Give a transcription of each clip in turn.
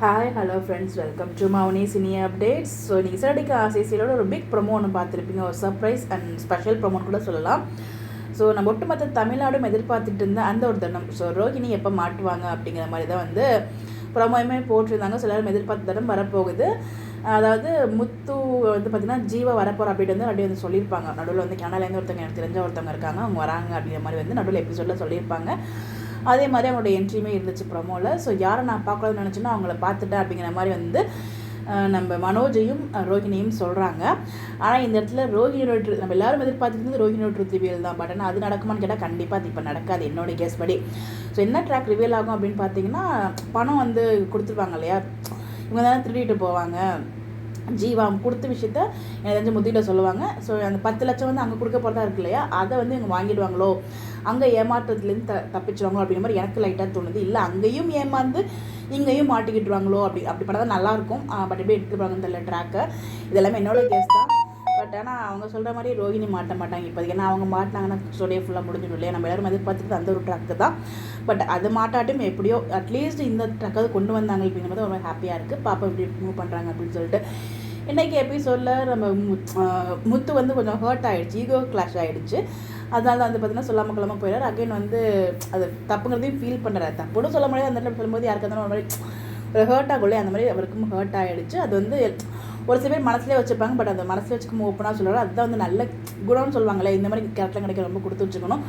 Hi hello friends, welcome to Mouni cine updates. So இன்றைக்கி சிறடிக்க ஆசைசியோட ஒரு பிக் ப்ரொமோ ஒன்று பார்த்துருப்பீங்க. ஒரு சர்ப்ரைஸ் அண்ட் ஸ்பெஷல் ப்ரொமோன்னு கூட சொல்லலாம். ஸோ நம்ம ஒட்டுமொத்த தமிழ்நாடும் எதிர்பார்த்துட்டு இருந்த அந்த ஒரு தருணம். ஸோ ரோஹிணி எப்போ மாட்டுவாங்க அப்படிங்கிற மாதிரி தான் வந்து ப்ரொமோயுமே போட்டிருந்தாங்க. ஸோ எல்லாரும் எதிர்பார்த்த தருணம் வரப்போகுது. அதாவது முத்து வந்து பார்த்திங்கன்னா ஜீவா வரப்போகிற அப்படின்னு வந்து அப்படியே வந்து சொல்லியிருப்பாங்க. நடுவில் வந்து கனடாலேருந்து ஒருத்தவங்க எனக்கு தெரிஞ்ச ஒருத்தவங்க இருக்காங்க, அவங்க வராங்க அப்படிங்கிற மாதிரி வந்து நடுவில் எபிசோடில் சொல்லியிருப்பாங்க. அதே மாதிரி அவங்களோட என்ட்ரியுமே இருந்துச்சு ப்ரொமோவில். ஸோ யாரை நான் பார்க்கலாம்னு நினச்சேன்னா அவங்கள பார்த்துட்டேன் அப்படிங்கிற மாதிரி வந்து நம்ம மனோஜையும் ரோஹிணியும் சொல்கிறாங்க. ஆனால் இந்த இடத்துல ரோஹிணியோட நம்ம எல்லாரும் எதிர்பார்த்துருந்தது ரோஹிணியோட ட்ரூத் ரிவியல் தான். பட் ஆனால் அது நடக்குமான்னு கேட்டால் கண்டிப்பாக அது இப்போ நடக்காது என்னோட கேஸ் படி. ஸோ என்ன ட்ராக் ரிவியல் ஆகும் அப்படின்னு பார்த்தீங்கன்னா, பணம் வந்து கொடுத்துருவாங்க இல்லையா, இவங்க தானே திருடிட்டு போவாங்க. ஜீவா கொடுத்த விஷயத்த எனக்கு தெரிஞ்ச முத்திட்ட சொல்லுவாங்க. ஸோ அந்த 10 லட்சம் வந்து அங்கே கொடுக்க போகிறதா இருக்கு இல்லையா, அதை வந்து இவங்க வாங்கிடுவாங்களோ, அங்கே ஏமாற்றத்துலேருந்து தப்பிச்சுவாங்களோ அப்படிங்கிற மாதிரி எனக்கு லைட்டாக தோணுது. இல்லை அங்கேயும் ஏமாந்து இங்கேயும் மாட்டிக்கிட்டுருவாங்களோ அப்படி பண்ணால் தான் நல்லாயிருக்கும். பட் எப்படி எடுத்துப்பாங்கன்னு தெரியல ட்ராக்கை. இதெல்லாமே என்னோட கேஸ் தான். பட் ஆனால் அவங்க சொல்கிற மாதிரி ரோஹிணி மாட்ட மாட்டாங்க இப்போதைக்கு. ஏன்னா அவங்க மாட்டினாங்கன்னா ஸ்டோரியை ஃபுல்லாக முடிஞ்சிடும் இல்லையா. நம்ம எல்லோரும் எதிர்பார்த்துட்டு அந்த ஒரு ட்ராக்கு தான். பட் அது மாட்டாட்டும் எப்படியோ அட்லீஸ்ட் இந்த ட்ராக்காவது கொண்டு வந்தாங்க அப்படிங்கிறது ரொம்ப ஹாப்பியாக இருக்குது. பாப்பா இப்படி மூவ் பண்ணுறாங்க அப்படின்னு சொல்லிட்டு. இன்றைக்கி எபிசோடில் நம்ம முத்து வந்து கொஞ்சம் ஹர்ட் ஆகிடுச்சு, ஈகோ கிளாஷ் ஆகிடுச்சு. அதனால வந்து பார்த்திங்கன்னா சொல்லாமல் கொள்ளாமல் போயிடார். அகைன் வந்து அது தப்புங்கிறதையும் ஃபீல் பண்ணுறாரு. தப்புன்னு சொல்ல முடியாது. அந்த இடத்துல சொல்லும்போது யாருக்கு இருந்தாலும் ஒரு மாதிரி ஒரு ஹர்ட் ஆகும்ல, அந்த மாதிரி அவருக்கும் ஹர்ட் ஆகிடுச்சு. அது வந்து ஒரு சில பேர் மனசுலேயே வச்சுருப்பாங்க. பட் அந்த மனசில் வச்சுக்கும் ஓப்பனாக சொல்லுவாங்க. அதுதான் வந்து நல்ல குணம்னு சொல்லுவாங்களே, இந்த மாதிரி கேரக்டர் கிடைக்க ரொம்ப கொடுத்து வச்சுக்கணும்.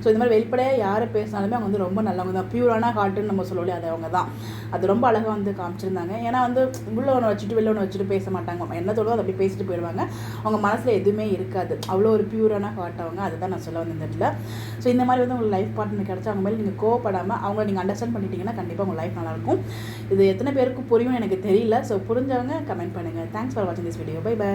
ஸோ இந்த மாதிரி வெளிப்படையாக யாரை பேசினாலுமே அவங்க வந்து ரொம்ப நல்லவங்க தான். பியூரான ஹார்ட்டுன்னு நம்ம சொல்லலையே, அது அவங்க தான். அது ரொம்ப அழகாக வந்து காமிச்சிருந்தாங்க. ஏன்னா வந்து உள்ள ஒன்று வச்சுட்டு வெளில ஒன்று வச்சுட்டு பேச மாட்டாங்க. என்ன தோணுதோ அதை அப்படி பேசிட்டு போயிடுவாங்க. அவங்க மனசில் எதுவுமே இருக்காது. அவ்வளோ ஒரு பியூரான ஹார்ட் அவங்க. அதுதான் நான் சொல்ல வந்த இந்த இடத்துல. ஸோ இந்த மாதிரி வந்து உங்களுக்கு லைஃப் பார்ட்னர் கிடச்சா அவங்க மேலே நீங்கள் கோவப்படாமல் அவங்கள நீங்கள் அண்டர்ஸ்டாண்ட் பண்ணிட்டீங்கன்னா கண்டிப்பாக உங்கள் லைஃப் நல்லாயிருக்கும். இது எத்தனை பேருக்கு புரியும் எனக்கு தெரியல. ஸோ புரிஞ்சவங்க கமெண்ட் பண்ணுங்கள். தேங்க்ஸ் ஃபார் வாட்சிங் திஸ் வீடியோ. Bye by.